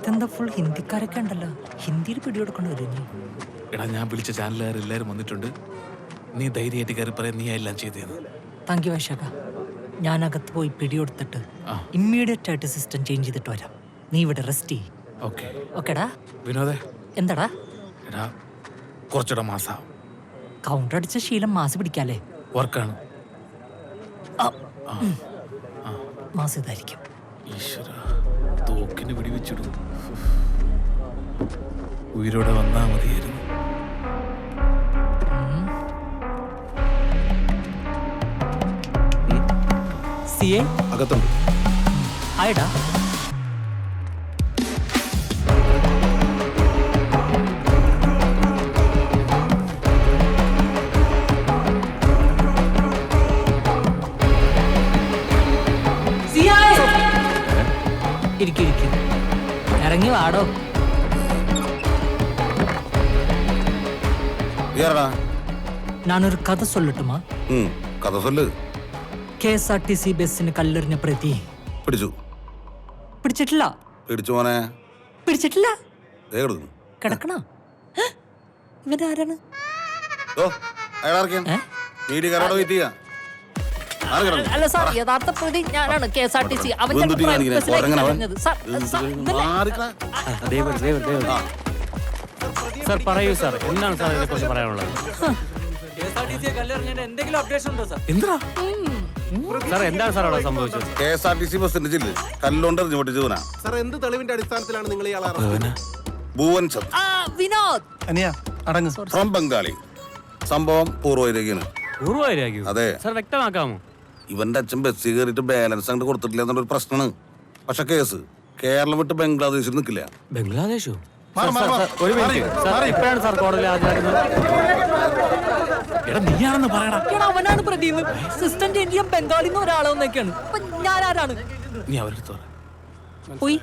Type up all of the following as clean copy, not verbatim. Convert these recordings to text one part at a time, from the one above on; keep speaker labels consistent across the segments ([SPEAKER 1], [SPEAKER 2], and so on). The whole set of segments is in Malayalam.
[SPEAKER 1] ഇതെന്താ ഫുൾ ഹിന്ദിക്കാരൊക്കെ ഉണ്ടല്ലോ, ഹിന്ദിയിൽ പിടികൊടുക്കൊണ്ട് വരും നീ.
[SPEAKER 2] എടാ ഞാൻ വിളിച്ച ചാനലുകാരെല്ലാരും വന്നിട്ടുണ്ട്. നീ ധൈര്യമായിട്ട് കയറി പറയാൻ നീ എല്ലാം ചെയ്തേന്ന്.
[SPEAKER 1] താങ്ക് യു വൈശാഖ. ഞാൻ അകത്ത് പോയി പിടികൊടുത്തിട്ട് ഇമ്മീഡിയറ്റ് ആയിട്ട് സിസ്റ്റം ചേഞ്ച് ചെയ്തിട്ട് വരാം. നീ ഇവിടെ റെസ്റ്റ് ചെയ്യ്.
[SPEAKER 2] ഓക്കെ
[SPEAKER 1] ഓക്കെടാ.
[SPEAKER 2] വിനോദേ,
[SPEAKER 1] എന്താടാ
[SPEAKER 2] എടാ കുറച്ചുകൂടെ മാസം
[SPEAKER 1] കൗണ്ടർ അടിച്ച ശീലം മാസ് പിടിക്കാല്ലേ?
[SPEAKER 2] വർക്കാണ്.
[SPEAKER 1] മാസ് ഇതായിരിക്കും.
[SPEAKER 2] ഈശ്വര, തോക്കിന് വെടിവെച്ചിടും. ഉയരോടെ വന്നാ മതിയായിരുന്നു.
[SPEAKER 1] സിയെ
[SPEAKER 3] അകത്തുണ്ട്.
[SPEAKER 1] ആയിടാ. ഇരിക്കും, ഇറങ്ങി വാടോ. ഞാനൊരു കഥ சொல்லட்டுமா?
[SPEAKER 3] കഥ சொல்லு.
[SPEAKER 1] KSRTC ബസ്സിന് കല്ലെറിഞ്ഞ പ്രതി
[SPEAKER 3] പിടിച്ചു.
[SPEAKER 1] പിടിച്ചിട്ടില്ല.
[SPEAKER 3] പിടിച്ചു മോനെ.
[SPEAKER 1] പിടിച്ചിട്ടില്ല.
[SPEAKER 3] കിടക്കണം.
[SPEAKER 1] കിടക്കണ. ഇവരാരാണ്? അല്ല സാർ, യഥാർത്ഥ പ്രതി ഞാനാണ്. KSRTC
[SPEAKER 4] സാർ പറയൂ സാർ, എന്താണ് സാർ ഇതിനെക്കുറിച്ച് പറയാനുള്ളത്? സാർ എന്താണ് സാർ അവിടെ സംഭവിച്ചത്?
[SPEAKER 3] KSRTC ബസ്സിന്റെ ചില്ല് കല്ലുകൊണ്ട് എറിഞ്ഞു പൊട്ടിച്ചവനാ.
[SPEAKER 5] സാർ എന്ത് തെളിവിന്റെ അടിസ്ഥാനത്തിലാണ് നിങ്ങൾ ഇയാളെ
[SPEAKER 3] ഭുവൻ ചന്ദ്
[SPEAKER 1] വിനോദ്
[SPEAKER 3] ഫ്രം ബംഗാളി. സംഭവം പൂർവ്വരേഖയാണ്.
[SPEAKER 4] പൂർവ്വരാഗ്യം?
[SPEAKER 3] അതെ
[SPEAKER 4] സാർ വ്യക്തമാക്കാമോ?
[SPEAKER 3] ഇവന്റെ അച്ഛൻ ബസ്സിൽ കയറിയിട്ട് ബാലൻസ് അങ്ങോട്ട് കൊടുത്തിട്ടില്ല എന്നുള്ളൊരു പ്രശ്നമാണ്. പക്ഷെ കേസ് കേരളം വിട്ട് ബംഗ്ലാദേശിൽ നിൽക്കില്ല.
[SPEAKER 4] ബംഗ്ലാദേശോ? ഒരു മിനിറ്റ് സാർ, എപ്പോഴാണ് സാർ കോടതിയിൽ ഹാജരാക്കുന്നത്?
[SPEAKER 2] എടാ നീയാണെന്ന് പറയടാ.
[SPEAKER 1] അവനാണ് പ്രതി. സിസ്റ്റം ചേഞ്ച് ചെയ്യാൻ ബംഗാളിന്ന് ഒരാളെന്നൊക്കെയാണ്. ഞാൻ ആരാണ്?
[SPEAKER 2] നീ അവരെടുത്ത് പറ.
[SPEAKER 1] പോയി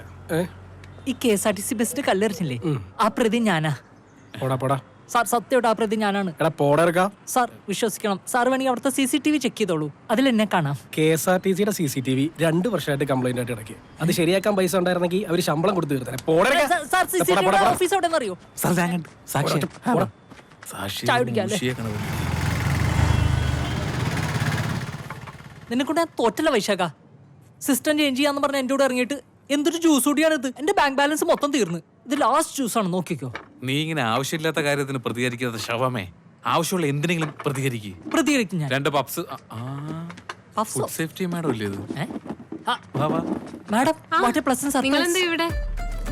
[SPEAKER 1] ഈ KSRTC ബസ്സിന് കല്ലെറിഞ്ഞില്ലേ, ആ പ്രതി ഞാനാ. സാർ സത്യമായിട്ട് ആ പ്രതി ഞാനാണ്. സാർ വിശ്വസിക്കണം. സാർ വേണമെങ്കിൽ അവിടുത്തെ CCTV ചെക്ക് ചെയ്തോളൂ, അതിൽ എന്നെ കാണാം.
[SPEAKER 5] KSRTCയുടെ CCTV 2 വർഷമായിട്ട് കംപ്ലൈന്റ് ആയിട്ട് ഇടയ്ക്ക്. അത് ശരിയാക്കാൻ പൈസ ഉണ്ടായിരുന്നെങ്കിൽ അവർ ശമ്പളം കൊടുത്തു തീർത്തേ.
[SPEAKER 1] സാർ CCTV ഓഫീസ് എവിടെയെന്ന് അറിയോ? നിന്നെ കൊണ്ട് ഞാൻ തോറ്റല്ല വൈശാഖ. സിസ്റ്റം ചേഞ്ച് ചെയ്യാന്ന് പറഞ്ഞ എന്റെ കൂടെ ഇറങ്ങിയിട്ട് എന്തൊരു ജ്യൂസ് കൂടിയാണ് ഇത്. എന്റെ ബാങ്ക് ബാലൻസ് മൊത്തം തീർന്ന്. ഇത് ലാസ്റ്റ് ജ്യൂസാണ്, നോക്കിക്കോ.
[SPEAKER 2] നീ ഇങ്ങനെ ആവശ്യമില്ലാത്ത കാര്യത്തിന് പ്രതികരിക്കാത്ത ശവമേ. ആവശ്യമുള്ള എന്തിനെങ്കിലും
[SPEAKER 1] പ്രതികരിക്കും ഞാൻ.
[SPEAKER 2] 2 പപ്സ്. ഫുഡ് സേഫ്റ്റി മാഡം ഇല്ലേ ഇത്?
[SPEAKER 1] Madam what A pleasant surprise.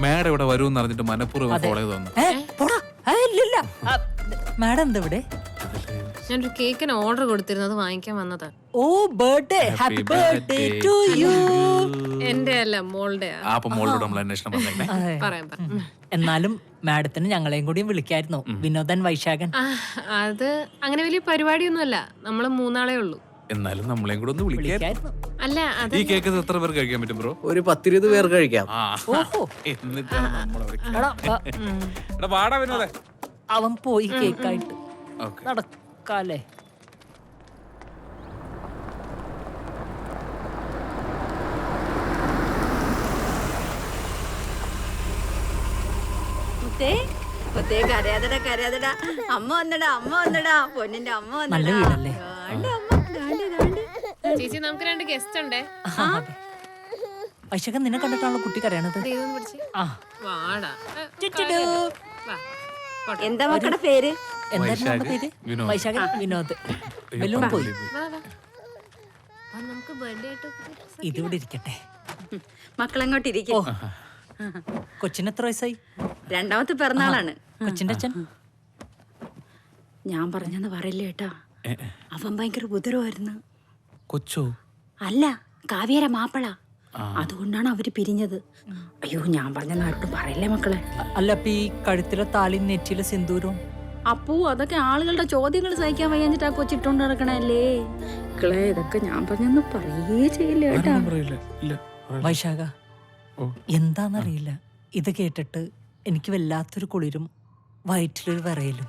[SPEAKER 2] Madam ഇവിടെ വരുമെന്ന് അറിഞ്ഞിട്ട് മനഃപൂർവ്വം ഫോളോ ചെയ്ത് വന്നു.
[SPEAKER 1] മാഡം എന്താ ഇവിടെ?
[SPEAKER 6] ഞാനൊരു കേക്കിന് ഓർഡർ കൊടുത്തിരുന്നു, അത് വാങ്ങിക്കാൻ വന്നതാ.
[SPEAKER 1] Oh birthday, happy birthday to you.
[SPEAKER 6] എന്റെ അല്ല, മോളുടെ.
[SPEAKER 2] മോളോട് നമ്മൾ അന്വേഷണം പറഞ്ഞേ.
[SPEAKER 6] പറയാം.
[SPEAKER 1] എന്നാലും മാഡത്തിന് ഞങ്ങളെയും കൂടി വിളിക്കായിരുന്നു, വിനോദൻ വൈശാഖൻ.
[SPEAKER 6] അത് അങ്ങനെ വലിയ പരിപാടിയൊന്നുമല്ല, നമ്മള് 3 ആളേ ഉള്ളൂ.
[SPEAKER 2] എന്നാലും നമ്മളെയും കൂടെ ഒന്ന് വിളിക്കായിരുന്നു.
[SPEAKER 6] അല്ല,
[SPEAKER 2] ഈ കേക്ക് എത്ര പേർ കഴിക്കാൻ പറ്റും ബ്രോ?
[SPEAKER 5] ഒരു 10-20 പേർ കഴിക്കാം.
[SPEAKER 1] അവൻ പോയി കേക്കായിട്ട് നടക്കാലേ.
[SPEAKER 7] കരയാതടാ അമ്മ വന്നടാ പൊന്നിന്റെ അമ്മ
[SPEAKER 1] നല്ല വീടല്ലേ?
[SPEAKER 6] ചേച്ചി, നമുക്ക് 2 ഗസ്റ്റ് ഉണ്ടേ.
[SPEAKER 1] വൈശാഖൻ നിന്നെ കണ്ടിട്ടാണല്ലോ കുട്ടി കരയണത്.
[SPEAKER 7] എന്താ മക്കളുടെ പേര്?
[SPEAKER 1] എന്തായിരുന്നു പേര്? വൈശാഖൻ, വിനോദ്. ബലൂൺ പോയി. ഇതിവിടെ ഇരിക്കട്ടെ.
[SPEAKER 7] മക്കളെങ്ങോട്ട് ഇരിക്കും.
[SPEAKER 1] കൊച്ചിന് എത്ര വയസ്സായി?
[SPEAKER 7] 2ാമത്തെ പിറന്നാളാണ്.
[SPEAKER 1] കൊച്ചിന്റെ അച്ഛൻ
[SPEAKER 7] ഞാൻ പറഞ്ഞെന്ന് പറയില്ല കേട്ടാ. അവൻ ഭയങ്കര ഉപദ്രവമായിരുന്നു.
[SPEAKER 2] കൊച്ചോ?
[SPEAKER 7] അല്ല, കാവ്യര മാപ്പിള. അതുകൊണ്ടാണ് അവര് പിരിഞ്ഞത്. അയ്യോ, ഞാൻ പറഞ്ഞ നാട്ടും പറയില്ലേ മക്കളെ.
[SPEAKER 1] അല്ല, അപ്പൊ ഈ കഴുത്തിലെ താളി നെറ്റിയിലെ സിന്ദൂരവും
[SPEAKER 7] അപ്പൂ അതൊക്കെ ആളുകളുടെ ചോദ്യങ്ങൾ സഹിക്കാൻ വയ്യാഞ്ഞിട്ട് ആ കൊച്ചിട്ടോണ്ട് നടക്കണല്ലേ. മക്കളെ, ഇതൊക്കെ ഞാൻ പറഞ്ഞെന്ന് പറയേ ചെയ്യില്ല കേട്ടാ.
[SPEAKER 1] വൈശാഖ, എന്താന്നറിയില്ല, ഇത് കേട്ടിട്ട് എനിക്ക് വല്ലാത്തൊരു കുളിരും വയറ്റിലൊരു വിറയലും.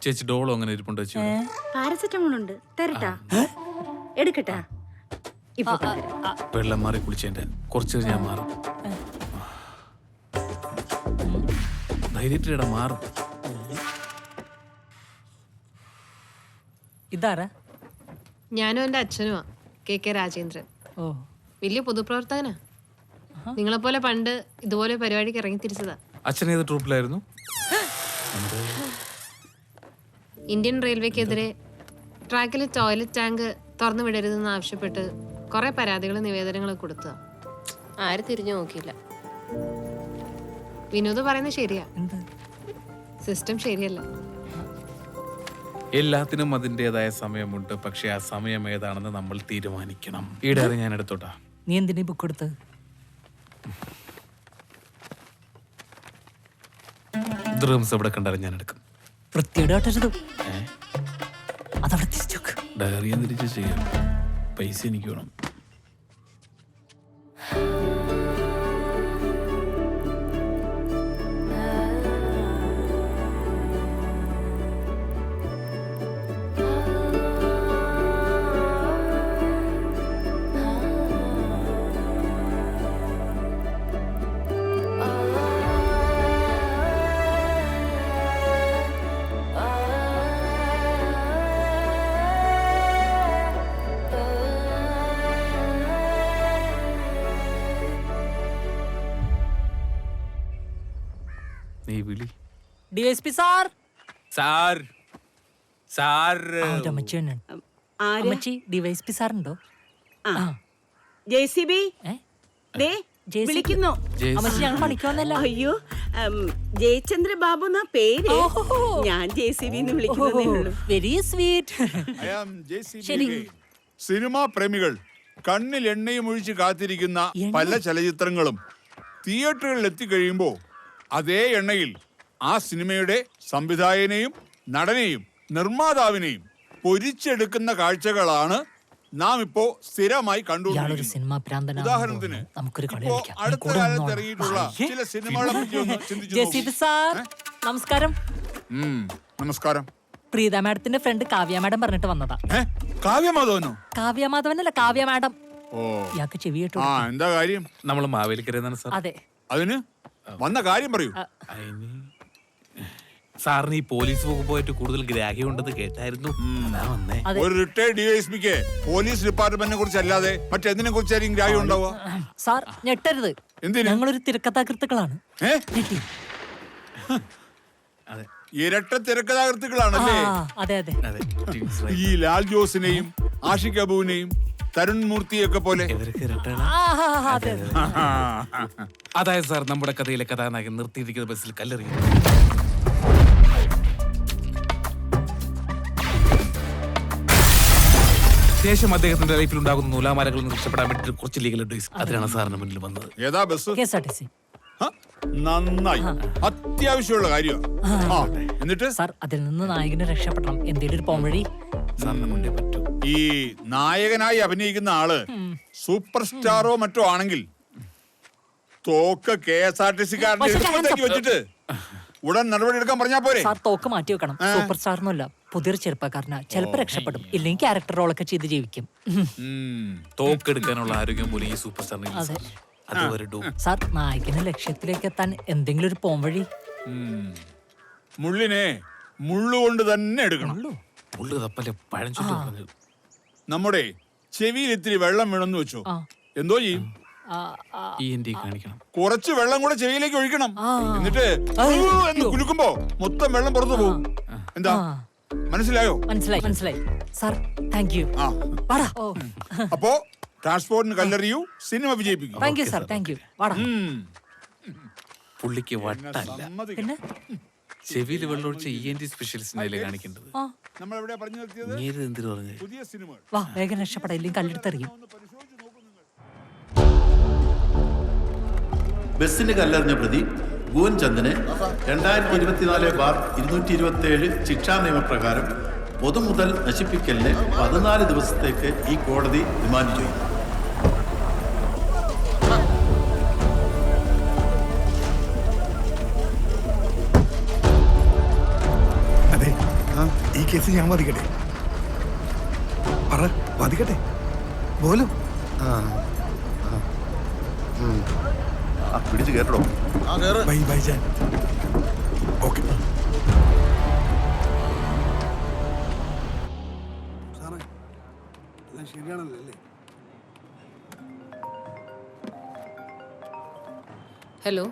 [SPEAKER 2] ചേച്ചി ഡോളോ അങ്ങനെ ഇരിപ്പുണ്ടോ?
[SPEAKER 7] പാരസെറ്റമോൾ ഉണ്ട്, തരട്ടാ? എടുക്കട്ടാ? ഇപ്പൊ കൊണ്ടുവരാം.
[SPEAKER 2] വെള്ളം മാറി കുളിച്ചതിന്റെ കുറച്ച് ഞാൻ മാറും. ധൈര്യത്തിലിട മാറും.
[SPEAKER 1] ഇതാരാ?
[SPEAKER 6] ഞാനും എൻ്റെ അച്ഛനുമാ, KK രാജേന്ദ്രൻ.
[SPEAKER 1] ഓ
[SPEAKER 6] വലിയ പൊതുപ്രവർത്തകനാ. നിങ്ങളെപ്പോലെ പണ്ട് ഇതുപോലെ പരിപാടിക്ക് ഇറങ്ങി തിരിച്ചതാ.
[SPEAKER 2] അച്ഛൻ ഏത് ട്രൂപ്പിലായിരുന്നു?
[SPEAKER 6] ഇന്ത്യൻ റെയിൽവേക്കെതിരെ ട്രാക്കിൽ ടോയ്ലറ്റ് ടാങ്ക് തുറന്നു വിടരുതെന്ന് ആവശ്യപ്പെട്ട് കുറെ പരാതികളും നിവേദനങ്ങളും കൊടുത്ത ആരും തിരിഞ്ഞു നോക്കിയില്ല. വിനോദ് പറയുന്നത് ശരിയാ,
[SPEAKER 1] എന്ത്?
[SPEAKER 6] സിസ്റ്റം ശരിയല്ല.
[SPEAKER 2] എല്ലാത്തിനും അതിൻ്റെതായ സമയമുണ്ട്. പക്ഷെ ആ സമയം ഏതാണെന്ന് നമ്മൾ തീരുമാനിക്കണം. ഈ ഡയറി ഞാൻ എടുത്തോട്ടാ.
[SPEAKER 1] നീ എന്തിനാ ബുക്ക് എടുത്ത്?
[SPEAKER 2] ഡ്രീംസ് എവിടെ കണ്ടാലും ഞാൻ എടുക്കും.
[SPEAKER 1] വൃത്തിയുടെ കാട്ടരുത്. അതവിടെ തിരിച്ചു വെക്ക്.
[SPEAKER 2] ഡയറി തിരിച്ച് ചെയ്യാം. പൈസ എനിക്ക് വേണം. നീ വിളി.
[SPEAKER 1] DSP sir.
[SPEAKER 2] സാർ സാർ
[SPEAKER 1] അമ്മച്ചി തന്നെയാണ്. അമ്മച്ചി DSP സാറുണ്ടോ?
[SPEAKER 8] JCB
[SPEAKER 1] ഏ?
[SPEAKER 8] ദേ
[SPEAKER 1] JCB.
[SPEAKER 8] വിളിക്കുന്നു.
[SPEAKER 1] അമ്മച്ചി ഞങ്ങൾ പണിക്കുവന്നല്ല.
[SPEAKER 8] അയ്യോ ജയചന്ദ്ര ബാബു എന്നാ പേര്. ഞാൻ JCB എന്ന് വിളിക്കുന്നതേ ഉള്ളൂ.
[SPEAKER 1] Very sweet. ശരി.
[SPEAKER 9] സിനിമാ പ്രേമികൾ കണ്ണിൽ എണ്ണയും ഒഴിച്ച് കാത്തിരിക്കുന്ന പല ചലച്ചിത്രങ്ങളും തിയേറ്ററുകളിൽ എത്തിക്കഴിയുമ്പോ അതേ എണ്ണയിൽ ആ സിനിമയുടെ സംവിധായകനെയും നടനെയും നിർമ്മാതാവിനെയും പൊരിച്ചെടുക്കുന്ന കാഴ്ചകളാണ് നാം ഇപ്പോ സ്ഥിരമായി കണ്ടുകൊണ്ടിരിക്കുന്നത്. ഉദാഹരണത്തിന് ഇപ്പോ അടുത്ത കാലത്ത് ഇറങ്ങിയിട്ടുള്ള ചില സിനിമകളെ പറ്റി ഒന്ന് ചിന്തിച്ചു നോക്കൂ.
[SPEAKER 1] സാർ നമസ്കാരം.
[SPEAKER 9] നമസ്കാരം.
[SPEAKER 1] പ്രീത മാഡത്തിന്റെ ഫ്രണ്ട് കാവ്യ മാഡം പറഞ്ഞിട്ട് വന്നതാ.
[SPEAKER 9] കാവ്യമാധവനോ?
[SPEAKER 1] കാവ്യ മാധവനല്ല, കാവ്യ മാഡം.
[SPEAKER 9] ഓ
[SPEAKER 1] ഇയാൾക്ക് ചെവി കേട്ടോ.
[SPEAKER 9] ആ എന്താ കാര്യം?
[SPEAKER 2] നമ്മൾ മാവേലിക്കരയെന്നാണ് സാർ.
[SPEAKER 1] അതെ.
[SPEAKER 9] അതിന് വന്ന കാര്യം പറയൂ.
[SPEAKER 2] സാറിന് ഈ പോലീസ് വകുപ്പ് പോയിട്ട് കൂടുതൽ ഗ്രാഹ്യം ഉണ്ടെന്ന് കേട്ടായിരുന്നു. അതാ വന്നേ.
[SPEAKER 9] ഒരു റിട്ടയർഡ് DSPക്ക് പോലീസ് ഡിപ്പാർട്ട്മെന്റിനെ കുറിച്ച് അല്ലാതെ മറ്റെന്തിനെ കുറിച്ചായിരിക്കും ഗ്രാഹ്യം ഉണ്ടാവുക?
[SPEAKER 1] സാർ ഞെട്ടരുത്.
[SPEAKER 9] എന്തിന്?
[SPEAKER 1] ഞങ്ങളൊരു തിരക്കഥാകൃത്തുക്കളാണ്. ഞെട്ടി.
[SPEAKER 2] അതെ
[SPEAKER 9] ഇരട്ട തിരക്കഥാകൃത്തുക്കളാണല്ലേ?
[SPEAKER 1] അതെ അതെ.
[SPEAKER 2] അതെ twins right.
[SPEAKER 9] ഈ ലാൽ ജോസിനെയും ആഷിക് അബുവിനെയും തരുൺ മൂർത്തിയൊക്കെ പോലെ.
[SPEAKER 2] ഇവരൊക്കെ ഇരട്ടകളാ?
[SPEAKER 1] അതെ അതെ.
[SPEAKER 2] അതായത് സാർ നമ്മുടെ കഥയിലെ കഥാനായകൻ നിർത്തിയിരിക്കുന്ന ബസ്സിൽ കല്ലെറിയും. ശേഷം അദ്ദേഹത്തിന്റെ ലൈഫിൽ ഉണ്ടാകുന്ന നൂലാമാലകളിൽ നിന്ന് രക്ഷപ്പെടാൻ വേണ്ടി കുറച്ച് ലീഗൽ അഡ്വൈസ് അതിനാണ് സാറിന് മുന്നിൽ വന്നത്.
[SPEAKER 9] ഏതാ ബസ്?
[SPEAKER 1] KSRTC.
[SPEAKER 9] നന്നായി, അത്യാവശ്യമുള്ള കാര്യമാണ്. എന്നിട്ട്
[SPEAKER 1] സാർ അതിൽ നിന്ന് നായകന് രക്ഷപ്പെടണം. എന്തെങ്കിലും ഒരു പോംവഴി
[SPEAKER 2] സാറിന് മുന്നേ പറ്റൂ.
[SPEAKER 9] ഈ നായകനായി അഭിനയിക്കുന്ന ആള് സൂപ്പർ സ്റ്റാറോ മറ്റോ ആണെങ്കിൽ തോക്ക് KSRTC-കാരന്റെ എടുപ്പത്തേക്ക് വെച്ചിട്ട് ഉടൻ നടപടി എടുക്കാൻ പറഞ്ഞാ പോരെ?
[SPEAKER 1] സാർ തോക്ക് മാറ്റി വെക്കണം. സൂപ്പർ സ്റ്റാറിനല്ല, പുതിയൊരു ചെറുപ്പക്കാരനാ. ചിലപ്പോ രക്ഷപ്പെടും, ഇല്ലെങ്കിൽ ക്യാരക്ടർ റോളൊക്കെ ചെയ്ത് ജീവിക്കും.
[SPEAKER 2] തോക്കെടുക്കാനുള്ള ആരോഗ്യം പോലും ഈ സൂപ്പർ സ്റ്റാറിന്
[SPEAKER 1] അതെ.
[SPEAKER 2] സാർ
[SPEAKER 1] നായകന് ലക്ഷ്യത്തിലേക്ക് എത്താൻ എന്തെങ്കിലും ഒരു പോംവഴി.
[SPEAKER 9] മുള്ളിനെ മുള്ളുകൊണ്ട് തന്നെ എടുക്കണം.
[SPEAKER 2] മുള്ളു തപ്പല്ലേ പഴഞ്ചൊല്ലു പറഞ്ഞത്.
[SPEAKER 9] നമ്മുടെ ചെവിയിൽ ഇത്തിരി വെള്ളം വീണെന്ന് വെച്ചോ, എന്തോ ചെയ്യും?
[SPEAKER 2] കാണിക്കണം.
[SPEAKER 9] കുറച്ച് വെള്ളം കൂടെ ചെവിയിലേക്ക് ഒഴിക്കണം. എന്നിട്ട് എന്ന് കുലുക്കുമ്പോ മൊത്തം വെള്ളം പുറത്തു പോകും. എന്താ മനസ്സിലായോ?
[SPEAKER 1] മനസ്സിലായി മനസ്സിലായി സാർ. Thank you.
[SPEAKER 9] അപ്പോ ട്രാൻസ്പോർട്ടിന് കല്ലെറിയൂ, സിനിമ വിജയിപ്പിക്കും.
[SPEAKER 1] Thank you sir. Thank you. വാടാ.
[SPEAKER 2] പുള്ളിക്ക് വട്ടല്ല,
[SPEAKER 1] പിന്നെ
[SPEAKER 2] ചെവിയിൽ വെള്ളമൊഴിച്ച ENT സ്പെഷ്യലിസ്റ്റിനെ കാണിക്കേണ്ടത്.
[SPEAKER 9] നമ്മൾ എവിടെയാ പറഞ്ഞു നിർത്തിയത്?
[SPEAKER 2] എന്തിനു പറഞ്ഞു?
[SPEAKER 9] പുതിയ സിനിമകൾ.
[SPEAKER 1] വാ വേഗം രക്ഷപ്പെടാം, ഇല്ലെങ്കിൽ കല്ലെടുത്തെറിയും.
[SPEAKER 10] ബസ്സിന് കല്ലെറിഞ്ഞ പ്രതി ഗുവൻ ചന്ദനെ 2024/227 ശിക്ഷാ നിയമപ്രകാരം പൊതുമുതൽ നശിപ്പിക്കലിന് 14 ദിവസത്തേക്ക് ഈ കോടതി റിമാൻഡ് ചെയ്തു.
[SPEAKER 11] അതെ, ഈ കേസ് ഞാൻ വാദിക്കട്ടെ? പറ, വാദിക്കട്ടെ പോലും.
[SPEAKER 10] പിടിച്ചു കേട്ടോ.
[SPEAKER 6] ഹലോ